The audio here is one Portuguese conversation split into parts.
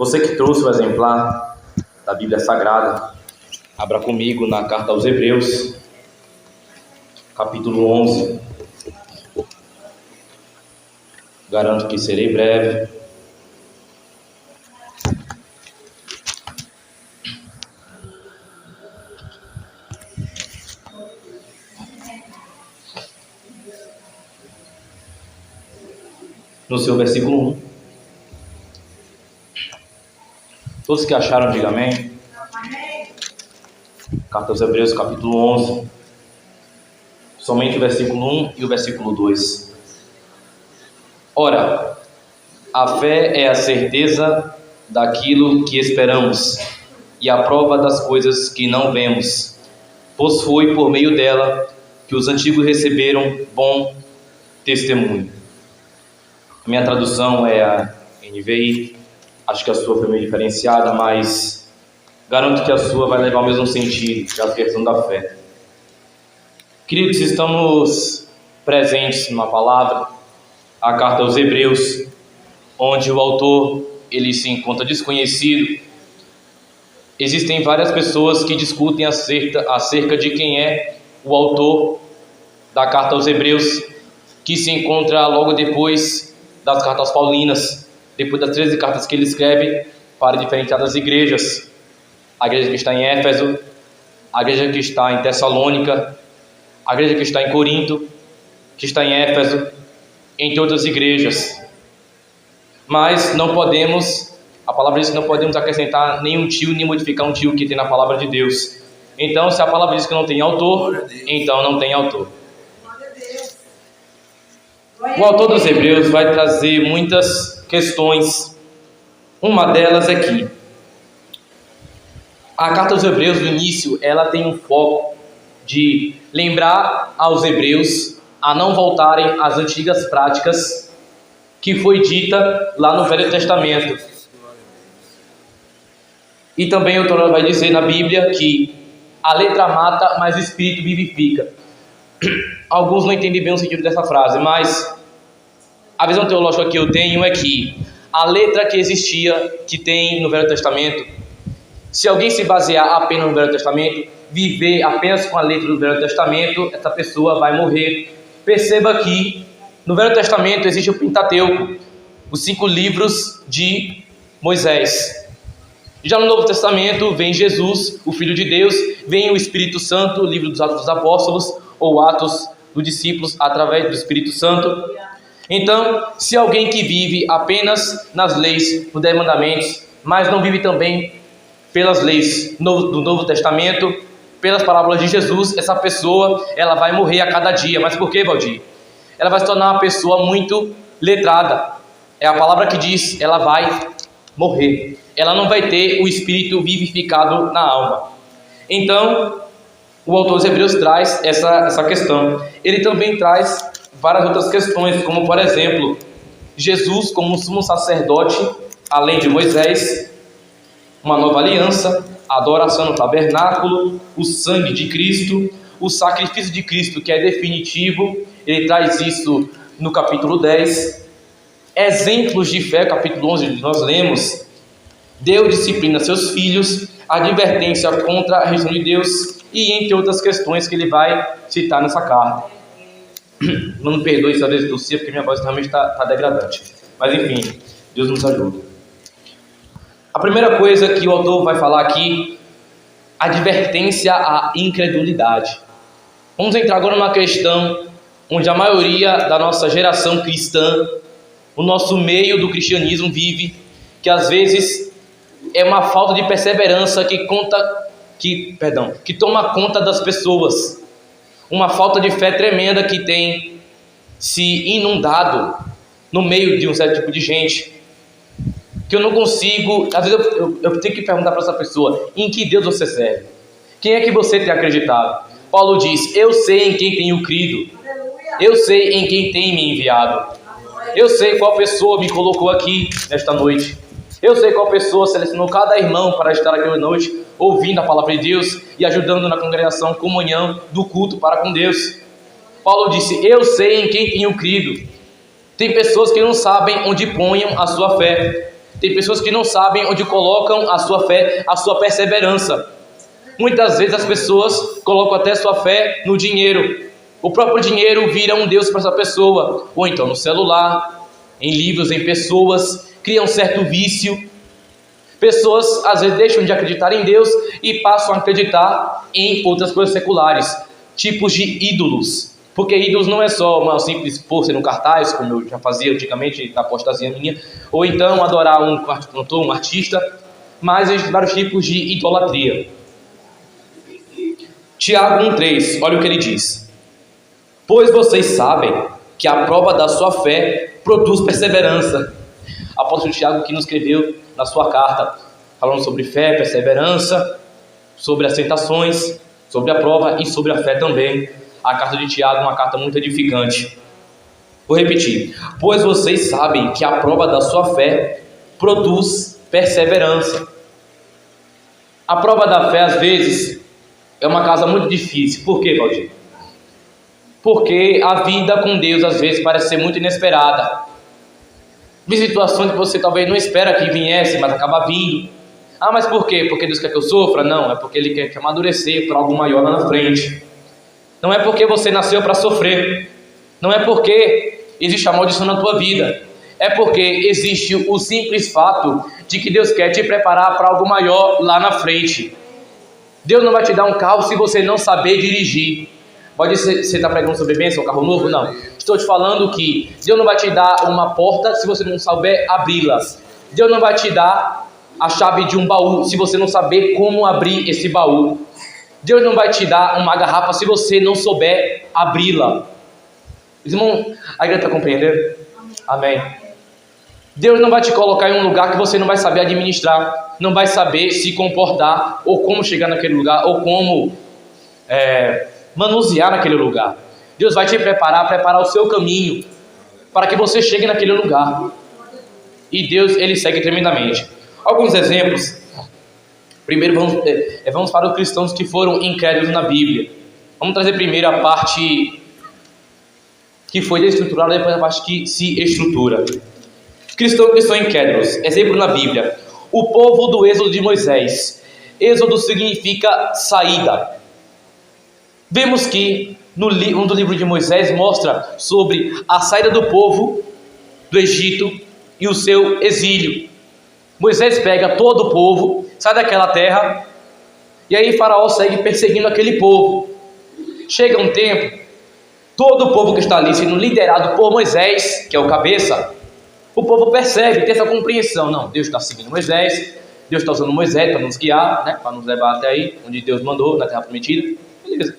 Você que trouxe o exemplar da Bíblia Sagrada, abra comigo na carta aos Hebreus, capítulo 11. Garanto que serei breve. No seu versículo 1. Todos que acharam, digam amém. Carta aos Hebreus, capítulo 11. Somente o versículo 1 e o versículo 2. Ora, a fé é a certeza daquilo que esperamos e a prova das coisas que não vemos, pois foi por meio dela que os antigos receberam bom testemunho. A minha tradução é a NVI, acho que a sua foi meio diferenciada, mas garanto que a sua vai levar o mesmo sentido, que é a questão da fé. Queridos, estamos presentes numa palavra, a carta aos Hebreus, onde o autor ele se encontra desconhecido. Existem várias pessoas que discutem acerca de quem é o autor da carta aos Hebreus, que se encontra logo depois das cartas paulinas, depois das 13 cartas que ele escreve para diferenciadas igrejas. A igreja que está em Éfeso, a igreja que está em Tessalônica, a igreja que está em Corinto, que está em Éfeso, entre outras igrejas. Mas não podemos, a palavra diz que não podemos acrescentar nenhum tio, nem modificar um tio que tem na palavra de Deus. Então, se a palavra diz que não tem autor, então não tem autor. O autor dos Hebreus vai trazer muitas questões. Uma delas é que a carta aos Hebreus, no início, ela tem um foco de lembrar aos hebreus a não voltarem às antigas práticas que foi dita lá no Velho Testamento. E também o autor vai dizer na Bíblia que a letra mata, mas o Espírito vivifica. Alguns não entendem bem o sentido dessa frase, mas a visão teológica que eu tenho é que a letra que existia, que tem no Velho Testamento, se alguém se basear apenas no Velho Testamento, viver apenas com a letra do Velho Testamento, essa pessoa vai morrer. Perceba que no Velho Testamento existe o Pentateuco, os 5 livros de Moisés. Já no Novo Testamento vem Jesus, o Filho de Deus, vem o Espírito Santo, o livro dos Atos dos Apóstolos, ou Atos dos Discípulos, através do Espírito Santo. Então, se alguém que vive apenas nas leis, nos 10 mandamentos, mas não vive também pelas leis do Novo Testamento, pelas parábolas de Jesus, essa pessoa ela vai morrer a cada dia. Mas por que, Valdir? Ela vai se tornar uma pessoa muito letrada. É a palavra que diz, ela vai morrer. Ela não vai ter o Espírito vivificado na alma. Então, o autor dos Hebreus traz essa questão. Ele também traz várias outras questões, como por exemplo, Jesus como sumo sacerdote, além de Moisés, uma nova aliança, a adoração no tabernáculo, o sangue de Cristo, o sacrifício de Cristo que é definitivo. Ele traz isso no capítulo 10. Exemplos de fé, capítulo 11, onde nós lemos, Deus disciplina seus filhos, advertência contra a religião de Deus, e entre outras questões que ele vai citar nessa carta. Não me perdoe se às vezes tossia, porque minha voz realmente está degradante. Mas enfim, Deus nos ajuda. A primeira coisa que o autor vai falar aqui, advertência à incredulidade. Vamos entrar agora numa questão onde a maioria da nossa geração cristã, o nosso meio do cristianismo vive, que às vezes é uma falta de perseverança que toma conta das pessoas. Uma falta de fé tremenda que tem se inundado no meio de um certo tipo de gente, que eu não consigo, às vezes eu tenho que perguntar para essa pessoa, em que Deus você serve? Quem é que você tem acreditado? Paulo diz, eu sei em quem tenho crido, eu sei em quem tem me enviado, eu sei qual pessoa me colocou aqui nesta noite, eu sei qual pessoa selecionou cada irmão para estar aqui hoje noite, ouvindo a palavra de Deus e ajudando na congregação, comunhão do culto para com Deus. Paulo disse, eu sei em quem tenho crido. Tem pessoas que não sabem onde ponham a sua fé. Tem pessoas que não sabem onde colocam a sua fé, a sua perseverança. Muitas vezes as pessoas colocam até sua fé no dinheiro. O próprio dinheiro vira um Deus para essa pessoa. Ou então no celular, em livros, em pessoas, cria um certo vício. Pessoas às vezes deixam de acreditar em Deus e passam a acreditar em outras coisas seculares, tipos de ídolos. Porque ídolos não é só uma simples pôr no cartaz, como eu já fazia antigamente na apostasia minha, ou então adorar um cantor, um artista, mas existem vários tipos de idolatria. Tiago 1,3, olha o que ele diz: pois vocês sabem que a prova da sua fé produz perseverança. Apóstolo Tiago que nos escreveu na sua carta, falando sobre fé, perseverança, sobre as tentações, sobre a prova e sobre a fé também. A carta de Tiago é uma carta muito edificante. Vou repetir: pois vocês sabem que a prova da sua fé produz perseverança. A prova da fé às vezes é uma casa muito difícil. Por quê, Valdir? Porque a vida com Deus às vezes parece ser muito inesperada. Vi situações que você talvez não espera que viesse, mas acaba vindo. Ah, mas por quê? Porque Deus quer que eu sofra? Não, é porque Ele quer te amadurecer para algo maior lá na frente. Não é porque você nasceu para sofrer. Não é porque existe a maldição na tua vida. É porque existe o simples fato de que Deus quer te preparar para algo maior lá na frente. Deus não vai te dar um carro se você não saber dirigir. Pode ser, você está pregando sobre bênção, um carro novo? Não. Estou te falando que Deus não vai te dar uma porta se você não souber abri-la. Deus não vai te dar a chave de um baú se você não saber como abrir esse baú. Deus não vai te dar uma garrafa se você não souber abri-la. Irmão, a igreja está compreendendo? Amém. Deus não vai te colocar em um lugar que você não vai saber administrar, não vai saber se comportar, ou como chegar naquele lugar, ou como manusear naquele lugar. Deus vai te preparar o seu caminho, para que você chegue naquele lugar. E Deus, Ele segue tremendamente. Alguns exemplos. Primeiro vamos para os cristãos que foram incrédulos na Bíblia. Vamos trazer primeiro a parte que foi desestruturada, depois a parte que se estrutura. Cristãos que são incrédulos. Exemplo na Bíblia: o povo do êxodo de Moisés. Êxodo significa saída. Vemos que um do livro de Moisés mostra sobre a saída do povo do Egito e o seu exílio. Moisés pega todo o povo, sai daquela terra, e aí Faraó segue perseguindo aquele povo. Chega um tempo, todo o povo que está ali sendo liderado por Moisés, que é o cabeça, o povo percebe, tem essa compreensão: não, Deus está seguindo Moisés, Deus está usando Moisés para nos guiar, né, para nos levar até aí, onde Deus mandou, na terra prometida. Beleza,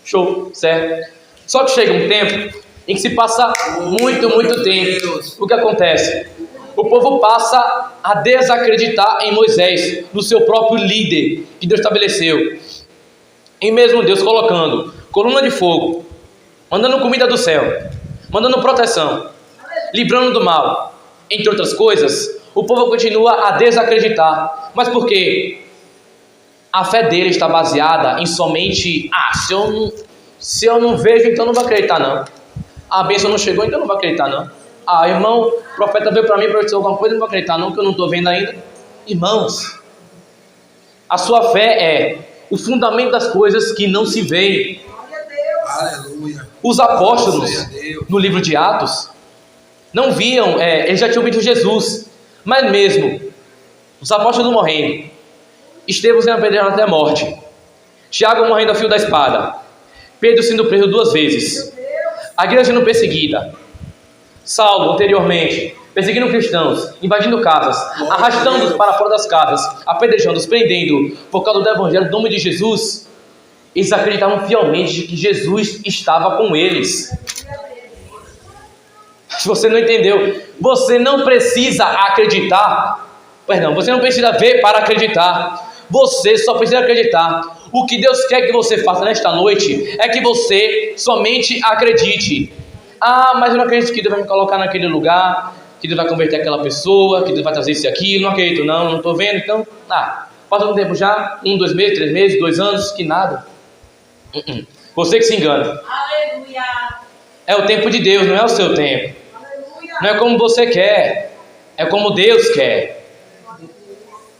show, certo. Só que chega um tempo em que se passa muito tempo. O que acontece? O povo passa a desacreditar em Moisés, no seu próprio líder que Deus estabeleceu. E mesmo Deus colocando coluna de fogo, mandando comida do céu, mandando proteção, livrando do mal, entre outras coisas, o povo continua a desacreditar. Mas por quê? A fé dele está baseada em somente: se eu não vejo, então não vou acreditar não. A bênção não chegou, então não vou acreditar não. Irmão, o profeta veio para mim para dizer alguma coisa, não vou acreditar não, que eu não estou vendo ainda. Irmãos, a sua fé é o fundamento das coisas que não se veem. Aleluia. Os apóstolos, no livro de Atos, não viam, eles já tinham visto Jesus, mas mesmo os apóstolos morrendo, Estevão sendo apedrejado até a morte, Tiago morrendo ao fio da espada, Pedro sendo preso 2 vezes, a igreja sendo perseguida, Saulo anteriormente perseguindo cristãos, invadindo casas, arrastando-os para fora das casas, apedrejando-os, prendendo por causa do evangelho do nome de Jesus. Eles acreditavam fielmente que Jesus estava com eles. Se você não entendeu, você não precisa acreditar, você não precisa ver para acreditar, você só precisa acreditar. O que Deus quer que você faça nesta noite é que você somente acredite. Mas eu não acredito que Deus vai me colocar naquele lugar, que Deus vai converter aquela pessoa, que Deus vai trazer isso e aquilo. Não acredito não estou vendo, então passa um tempo já, 1, 2 meses, 3 meses, 2 anos, que nada. Você que se engana. Aleluia. É o tempo de Deus, não é o seu tempo. Aleluia. Não é como você quer, é como Deus quer.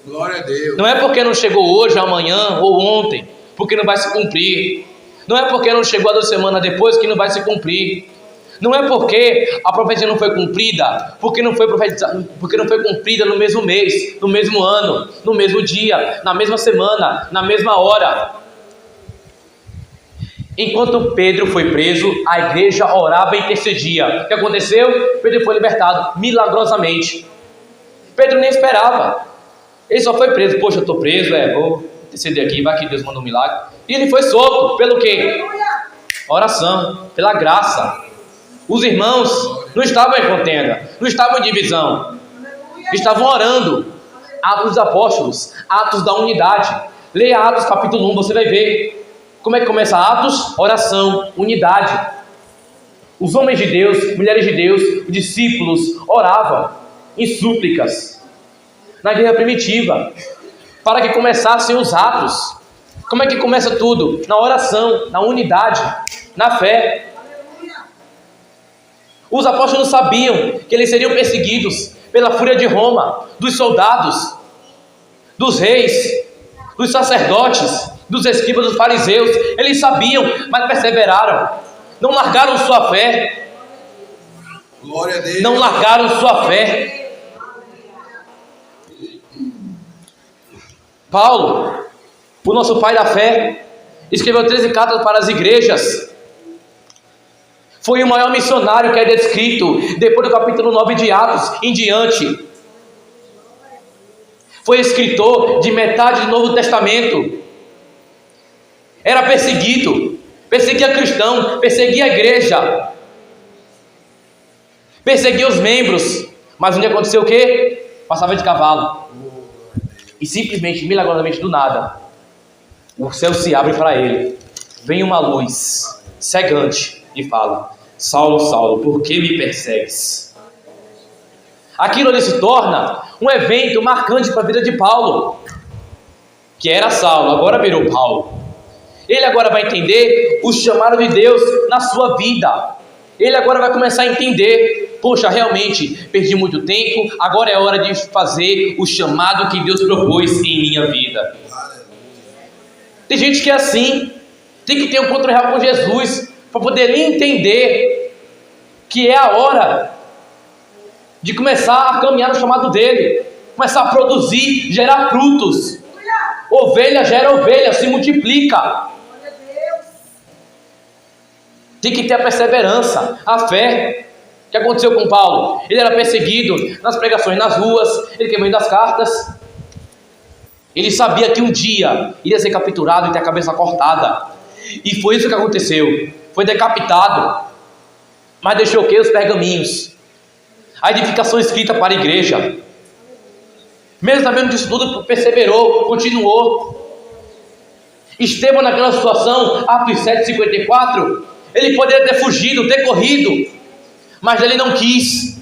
Glória a Deus. Não é porque não chegou hoje, amanhã ou ontem, porque não vai se cumprir. Não é porque não chegou a 2 semanas depois que não vai se cumprir. Não é porque a profecia não foi cumprida, porque não foi cumprida no mesmo mês, no mesmo ano, no mesmo dia, na mesma semana, na mesma hora. Enquanto Pedro foi preso, a igreja orava e intercedia. O que aconteceu? Pedro foi libertado milagrosamente. Pedro nem esperava. Ele só foi preso. Poxa, eu estou preso, vou interceder aqui, vai que Deus manda um milagre. E ele foi solto. Pelo quê? Oração, pela graça. Os irmãos não estavam em contenda, não estavam em divisão. Estavam orando. Atos dos Apóstolos, Atos da unidade. Leia Atos capítulo 1, você vai ver. Como é que começa Atos? Oração, unidade. Os homens de Deus, mulheres de Deus, os discípulos oravam em súplicas na igreja primitiva para que começassem os atos. Como é que começa tudo? Na oração, na unidade, na fé. Os apóstolos sabiam que eles seriam perseguidos pela fúria de Roma, dos soldados, dos reis, dos sacerdotes, dos escribas, dos fariseus. Eles sabiam, mas perseveraram. Não largaram sua fé. Glória a Deus. Não largaram sua fé. Paulo, o nosso pai da fé, escreveu 13 cartas para as igrejas. Foi o maior missionário que é descrito depois do capítulo 9 de Atos em diante. Foi escritor de metade do Novo Testamento. Era perseguido, perseguia cristão, perseguia a igreja, perseguia os membros. Mas um dia aconteceu o quê? Passava de cavalo e simplesmente, milagrosamente, do nada, o céu se abre para ele. Vem uma luz cegante e fala: Saulo, Saulo, por que me persegues? Aquilo ali se torna um evento marcante para a vida de Paulo, que era Saulo, agora virou Paulo. Ele agora vai entender o chamado de Deus na sua vida. Ele agora vai começar a entender: poxa, realmente perdi muito tempo, agora é hora de fazer o chamado que Deus propôs em minha vida. Tem gente que é assim, tem que ter um encontro real com Jesus para poder entender que é a hora de começar a caminhar no chamado dele, começar a produzir, gerar frutos. Ovelha gera ovelha, se multiplica. Tem que ter a perseverança, a fé. O que aconteceu com Paulo? Ele era perseguido nas pregações, nas ruas, ele queimando as cartas. Ele sabia que um dia iria ser capturado e ter a cabeça cortada. E foi isso que aconteceu. Foi decapitado. Mas deixou o quê? Os pergaminhos. A edificação escrita para a igreja. Mesmo sabendo disso tudo, perseverou, continuou. Estevão, naquela situação, Atos 7:54, ele poderia ter fugido, ter corrido, mas ele não quis.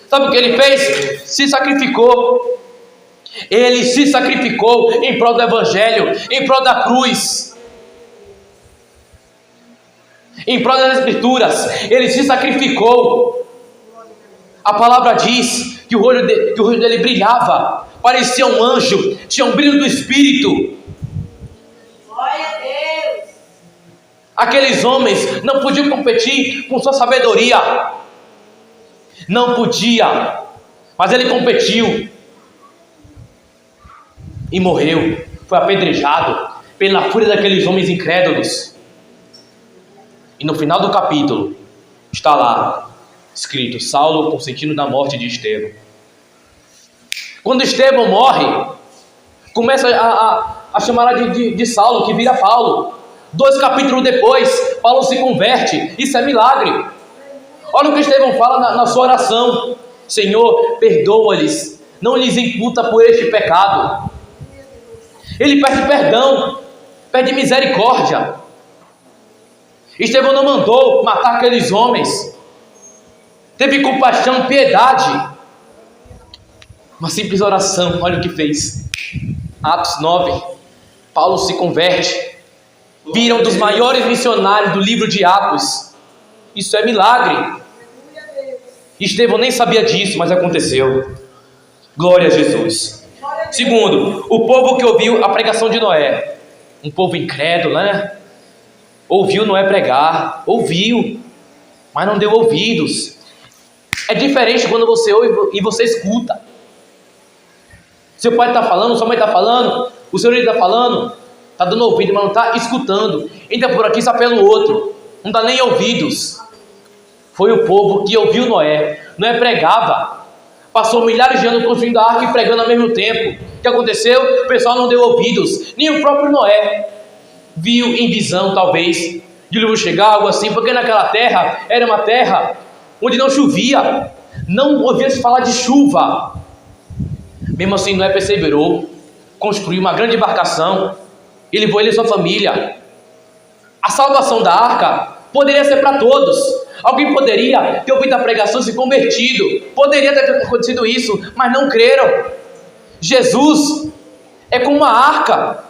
Sabe o que ele fez? Se sacrificou. Ele se sacrificou em prol do evangelho, em prol da cruz, em prol das escrituras. Ele se sacrificou. A palavra diz que o olho dele brilhava, parecia um anjo, tinha um brilho do Espírito. Glória a Deus. Aqueles homens não podiam competir com sua sabedoria. Não podia. Mas ele competiu. E morreu. Foi apedrejado pela fúria daqueles homens incrédulos. E no final do capítulo está lá escrito: Saulo consentindo da morte de Estevão. Quando Estevão morre, começa a chamar de Saulo, que vira Paulo. 2 capítulos depois, Paulo se converte. Isso é milagre. Olha o que Estevão fala na sua oração: Senhor, perdoa-lhes, não lhes imputa por este pecado. Ele pede perdão, pede misericórdia. Estevão não mandou matar aqueles homens, teve compaixão, piedade. Uma simples oração, olha o que fez. Atos 9, Paulo se converte, vira um dos maiores missionários do livro de Atos. Isso é milagre. Estevão nem sabia disso, mas aconteceu. Glória a Jesus. Segundo, o povo que ouviu a pregação de Noé. Um povo incrédulo, né? Ouviu Noé pregar, ouviu, mas não deu ouvidos. É diferente quando você ouve e você escuta. Seu pai está falando, sua mãe está falando, o seu líder está falando, está dando ouvido, mas não está escutando. Entra por aqui só pelo outro, não dá nem ouvidos. Foi o povo que ouviu Noé. Noé pregava, passou milhares de anos construindo a arca e pregando ao mesmo tempo. O que aconteceu? O pessoal não deu ouvidos. Nem o próprio Noé viu em visão, talvez, de luz chegar, algo assim, porque naquela terra era uma terra onde não chovia, não ouvia-se falar de chuva. Mesmo assim, Noé perseverou, construiu uma grande embarcação e levou ele e sua família. A salvação da arca poderia ser para todos. Alguém poderia ter ouvido a pregação e se convertido, poderia ter acontecido isso, mas não creram. Jesus é como uma arca,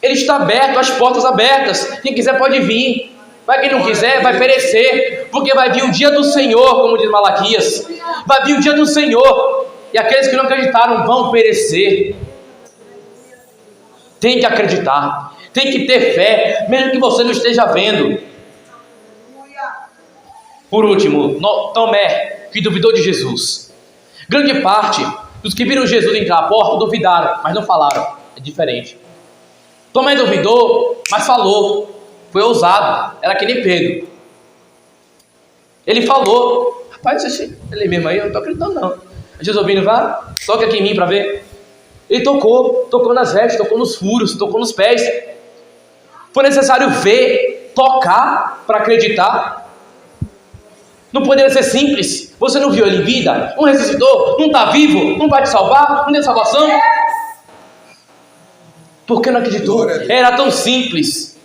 ele está aberto, as portas abertas, quem quiser pode vir, mas quem não quiser vai perecer, porque vai vir o dia do Senhor, como diz Malaquias, vai vir o dia do Senhor, e aqueles que não acreditaram vão perecer. Tem que acreditar, tem que ter fé, mesmo que você não esteja vendo. Por último, Tomé, que duvidou de Jesus. Grande parte dos que viram Jesus entrar à porta duvidaram, mas não falaram. É diferente. Tomé duvidou, mas falou. Foi ousado. Era que nem Pedro. Ele falou. Rapaz, ele mesmo aí, eu não estou acreditando não. Jesus ouvindo, vá, toca aqui em mim para ver. Ele tocou nas vestes, tocou nos furos, tocou nos pés. Foi necessário ver, tocar para acreditar. Não poderia ser simples. Você não viu ele em vida? Não ressuscitou? Não está vivo? Não vai te salvar? Não tem salvação? Por que não acreditou? Era tão simples.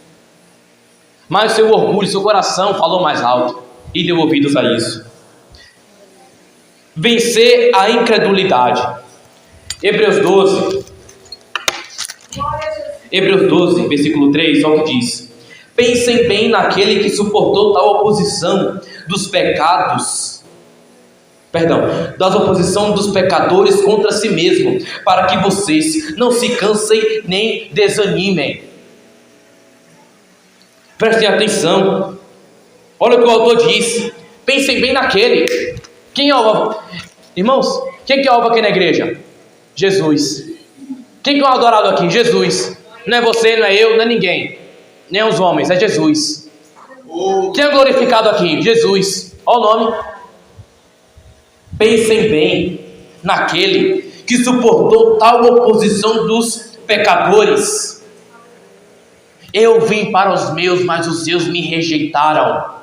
Mas o seu orgulho, seu coração falou mais alto e deu ouvidos a isso. Vencer a incredulidade. Hebreus 12, versículo 3, olha o que diz. Pensem bem naquele que suportou tal oposição das oposição dos pecadores contra si mesmo, para que vocês não se cansem nem desanimem. Prestem atenção. Olha o que o autor diz. Pensem bem naquele. Quem é o... Irmãos, quem que é o alvo aqui na igreja? Jesus. Quem que é o adorado aqui? Jesus. Não é você, não é eu, não é ninguém. Nem os homens, é Jesus. Quem é glorificado aqui? Jesus. Olha o nome. Pensem bem naquele que suportou tal oposição dos pecadores. Eu vim para os meus, mas os seus me rejeitaram.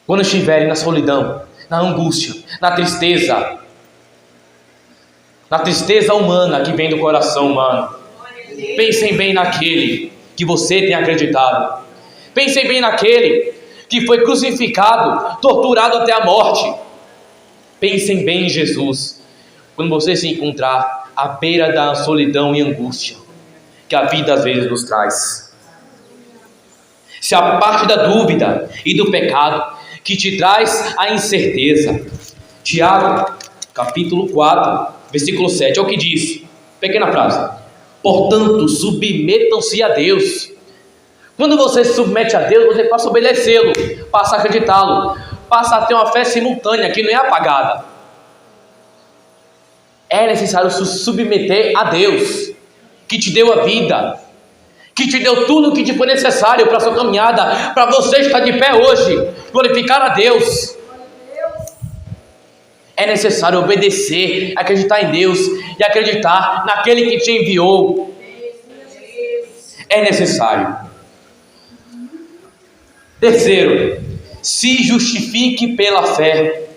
Quando estiverem na solidão, na angústia, na tristeza humana que vem do coração humano, pensem bem naquele que você tem acreditado. Pensem bem naquele que foi crucificado, torturado até a morte. Pensem bem em Jesus. Quando você se encontrar à beira da solidão e angústia que a vida às vezes nos traz. Se a parte da dúvida e do pecado que te traz a incerteza. Tiago, capítulo 4, versículo 7, é o que diz. Pequena frase. Portanto, submetam-se a Deus. Quando você se submete a Deus, você passa a obedecê-lo, passa a acreditá-lo, passa a ter uma fé simultânea que não é apagada. É necessário se submeter a Deus, que te deu a vida, que te deu tudo o que te foi necessário para a sua caminhada, para você estar de pé hoje, glorificar a Deus. É necessário obedecer, acreditar em Deus e acreditar naquele que te enviou. É necessário. Terceiro, se justifique pela fé.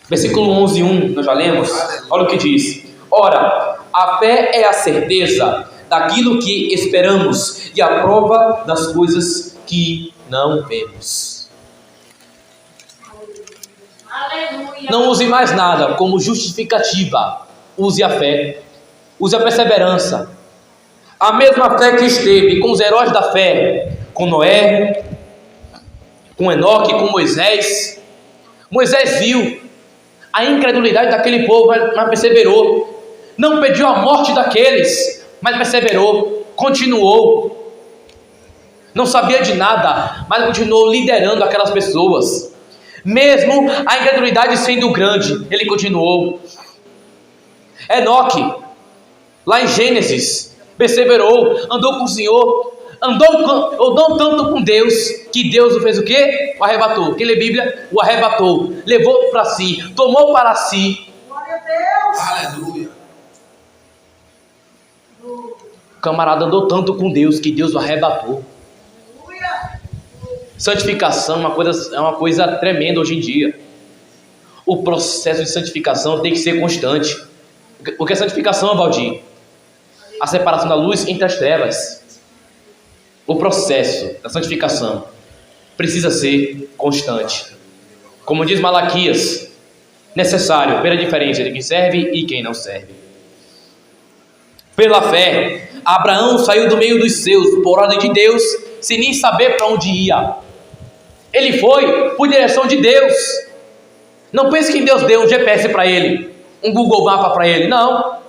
Versículo 11:1, nós já lemos. Olha o que diz. Ora, a fé é a certeza daquilo que esperamos e a prova das coisas que não vemos. Aleluia. Não use mais nada como justificativa. Use a fé. Use a perseverança. A mesma fé que esteve com os heróis da fé, com Noé, com Enoque, com Moisés. Moisés viu a incredulidade daquele povo, mas perseverou. Não pediu a morte daqueles, mas perseverou, continuou. Não sabia de nada, mas continuou liderando aquelas pessoas. Mesmo a incredulidade sendo grande, ele continuou. Enoque, lá em Gênesis, perseverou, andou com o Senhor, andou tanto com Deus, que Deus o fez o quê? O arrebatou. Quem lê Bíblia? O arrebatou, levou para si, tomou para si. Glória a Deus. Aleluia. O camarada andou tanto com Deus, que Deus o arrebatou. Aleluia. Santificação é uma coisa tremenda hoje em dia. O processo de santificação tem que ser constante. O que é santificação, Valdir? A separação da luz entre as trevas. O processo da santificação precisa ser constante. Como diz Malaquias, necessário ver a diferença entre quem serve e quem não serve. Pela fé, Abraão saiu do meio dos seus, por ordem de Deus, sem nem saber para onde ia. Ele foi por direção de Deus. Não pense que Deus deu um GPS para ele, um Google Mapa para ele, não.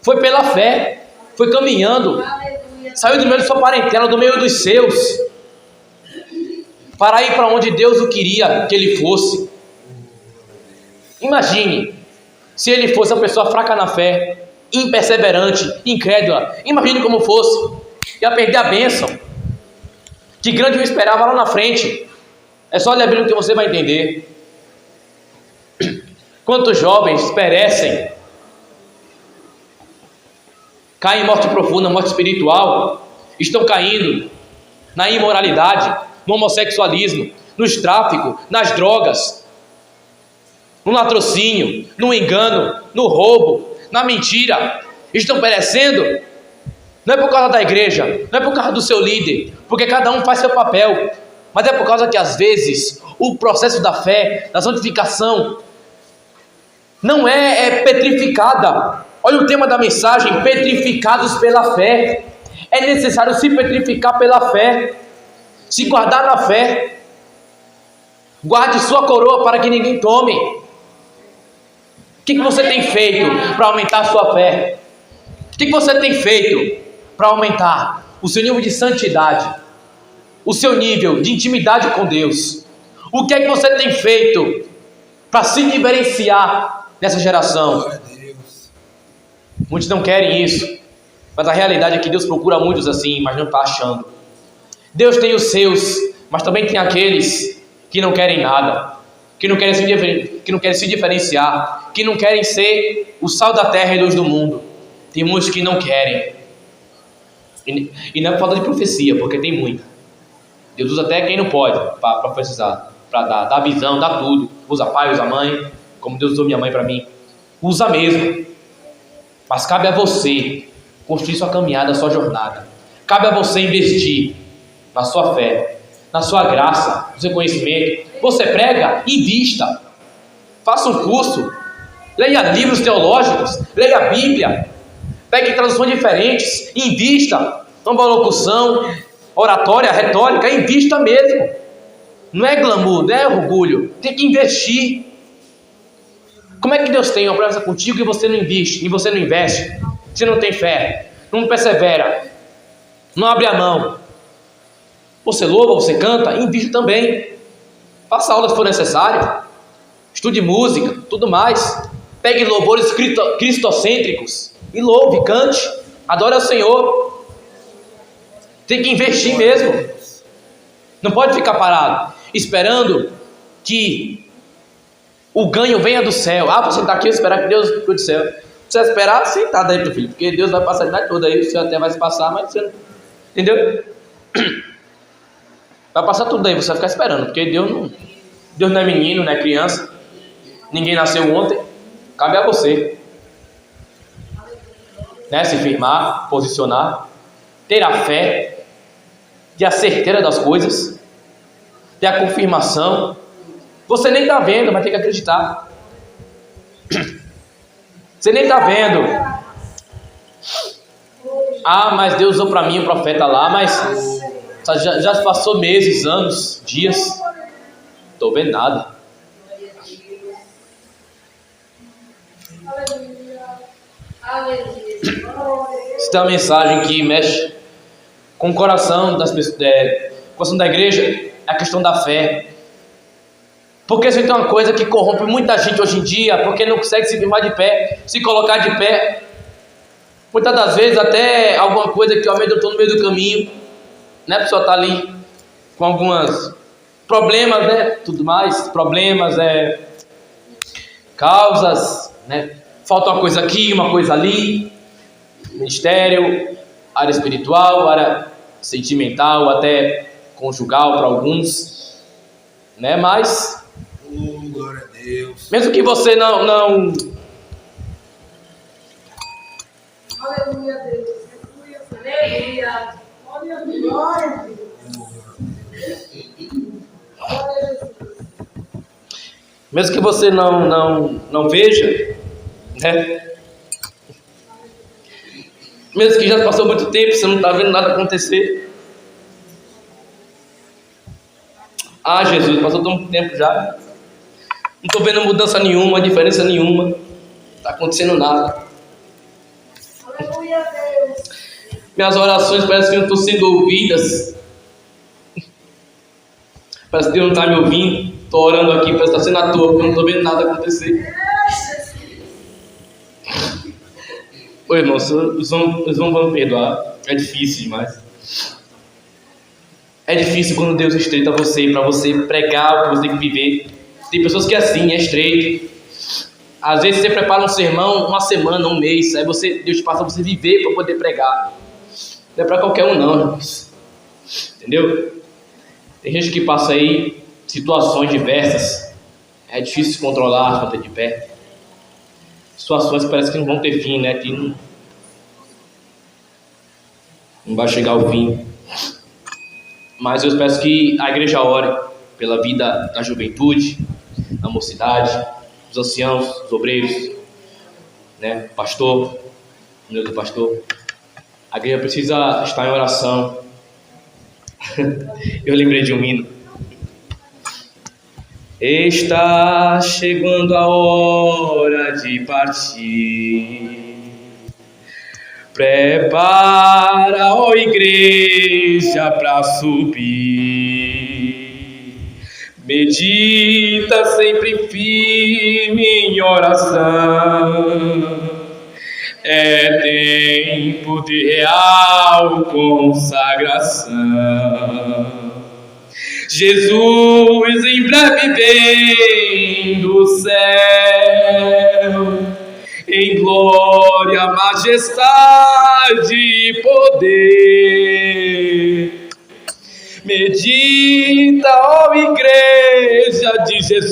Foi pela fé, foi caminhando, saiu do meio de sua parentela, do meio dos seus, para ir para onde Deus o queria que ele fosse. Imagine, se ele fosse uma pessoa fraca na fé, imperseverante, incrédula, imagine como fosse, ia perder a bênção, que grande o esperava lá na frente. É só ler a Bíblia que você vai entender. Quantos jovens perecem, caem em morte profunda, morte espiritual, estão caindo na imoralidade, no homossexualismo, nos tráficos, nas drogas, no latrocínio, no engano, no roubo, na mentira. Estão perecendo. Não é por causa da igreja, não é por causa do seu líder, porque cada um faz seu papel, mas é por causa que às vezes o processo da fé, da santificação, não é petrificada. Olha o tema da mensagem: petrificados pela fé. É necessário se petrificar pela fé, se guardar na fé. Guarde sua coroa para que ninguém tome. O que você tem feito para aumentar a sua fé? O que você tem feito para aumentar o seu nível de santidade, o seu nível de intimidade com Deus? O que é que você tem feito para se diferenciar nessa geração? Glória a Deus. Muitos não querem isso, mas a realidade é que Deus procura muitos assim, mas não está achando. Deus tem os seus, mas também tem aqueles que não querem nada, que não querem se diferenciar, que não querem ser o sal da terra e luz do mundo. Tem muitos que não querem, e não é por falta de profecia, porque tem muita. Deus usa até quem não pode para profetizar, para dar visão, dar tudo. Usa pai, usa mãe, como Deus usou minha mãe para mim. Usa mesmo. Mas cabe a você construir sua caminhada, sua jornada. Cabe a você investir na sua fé, na sua graça, no seu conhecimento. Você prega, invista. Faça um curso. Leia livros teológicos. Leia a Bíblia. Pegue traduções diferentes. Invista. Uma locução, oratória, retórica. Invista mesmo. Não é glamour, não é orgulho. Tem que investir. Como é que Deus tem uma promessa contigo e você não investe? E você não investe? Você não tem fé, não persevera, não abre a mão. Você louva, você canta, investe também. Faça aulas se for necessário. Estude música, tudo mais. Pegue louvores cristocêntricos e louve, cante, adore ao Senhor. Tem que investir mesmo. Não pode ficar parado, esperando que o ganho venha do céu. Ah, você está aqui, eu esperar que Deus cuide do céu. Você vai esperar sentado aí, meu filho, porque Deus vai passar a idade toda aí, você até vai se passar, mas você não... Entendeu? Vai passar tudo aí, você vai ficar esperando, porque Deus não é menino, não é criança. Ninguém nasceu ontem. Cabe a você, né? Se firmar, posicionar, ter a fé, ter a certeza das coisas, ter a confirmação. Você nem está vendo, mas tem que acreditar. Você nem está vendo. Ah, mas Deus usou para mim o profeta lá, mas já passou meses, anos, dias. Estou vendo nada. Isso é uma mensagem que mexe com o coração das pessoas, com o coração da igreja, é a questão da fé. Porque isso é uma coisa que corrompe muita gente hoje em dia, porque não consegue se firmar de pé, se colocar de pé. Muitas das vezes até alguma coisa que eu estou no meio do caminho, né? A pessoa está ali com alguns problemas, né? Tudo mais, problemas, causas, né? Falta uma coisa aqui, uma coisa ali, ministério, área espiritual, área sentimental, até conjugal para alguns, né? Mas Glória a Deus. mesmo que você não Aleluia, Deus. Aleluia. Glória a Deus. mesmo que você não veja, né? Mesmo que já passou muito tempo, você não está vendo nada acontecer. Ah, Jesus, passou tanto tempo já. Não estou vendo mudança nenhuma, diferença nenhuma. Não está acontecendo nada. Aleluia, Deus. Minhas orações parecem que não estão sendo ouvidas. Parece que Deus não está me ouvindo. Estou orando aqui, parece que está sendo à toa, porque eu não estou vendo nada acontecer. Ô irmãos, eles vão me perdoar. É difícil demais. É difícil quando Deus estreita você, para você pregar o que você tem que viver. Tem pessoas que é assim, é estreito. Às vezes você prepara um sermão uma semana, um mês, aí Deus te passa para você viver para poder pregar. Não é para qualquer um não, irmãos. Entendeu? Tem gente que passa aí situações diversas. É difícil se controlar, manter de pé. Situações que parece que não vão ter fim, né? Que não vai chegar ao fim. Mas eu peço que a igreja ore pela vida da juventude, da mocidade, dos anciãos, dos obreiros, né? Pastor, meu do pastor. A igreja precisa estar em oração. Eu lembrei de um hino. Está chegando a hora de partir. Prepara, ó igreja, para subir. Medita sempre firme em oração. É tempo de real consagração. Jesus em breve vem do céu, em glória, majestade e poder. Medita, ó igreja de Jesus,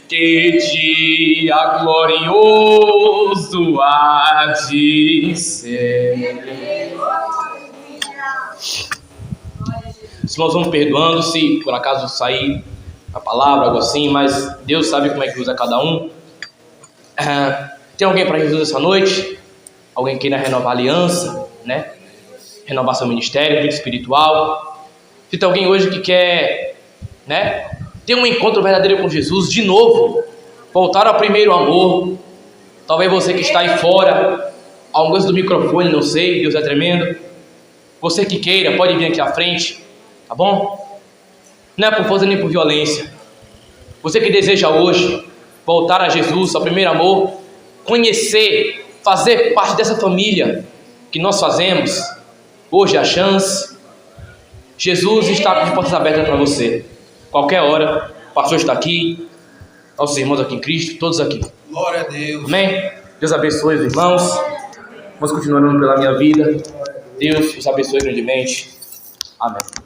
que dia glorioso há de ser. Os irmãos vão perdoando se por acaso sair a palavra, algo assim, mas Deus sabe como é que usa cada um. Tem alguém para Jesus essa noite? Alguém queira renovar a aliança, né? Renovar seu ministério, vida espiritual. Se tem alguém hoje que quer, né, ter um encontro verdadeiro com Jesus de novo, voltar ao primeiro amor. Talvez você que está aí fora, ao alcance do microfone, não sei, Deus é tremendo. Você que queira, pode vir aqui à frente, tá bom? Não é por força nem por violência. Você que deseja hoje voltar a Jesus, ao primeiro amor, conhecer, fazer parte dessa família que nós fazemos, hoje é a chance. Jesus está com as portas abertas para você. Qualquer hora, o pastor está aqui, nossos irmãos aqui em Cristo, todos aqui. Glória a Deus. Amém? Deus abençoe os irmãos. Vamos continuar orando pela minha vida. Deus os abençoe grandemente. Amém.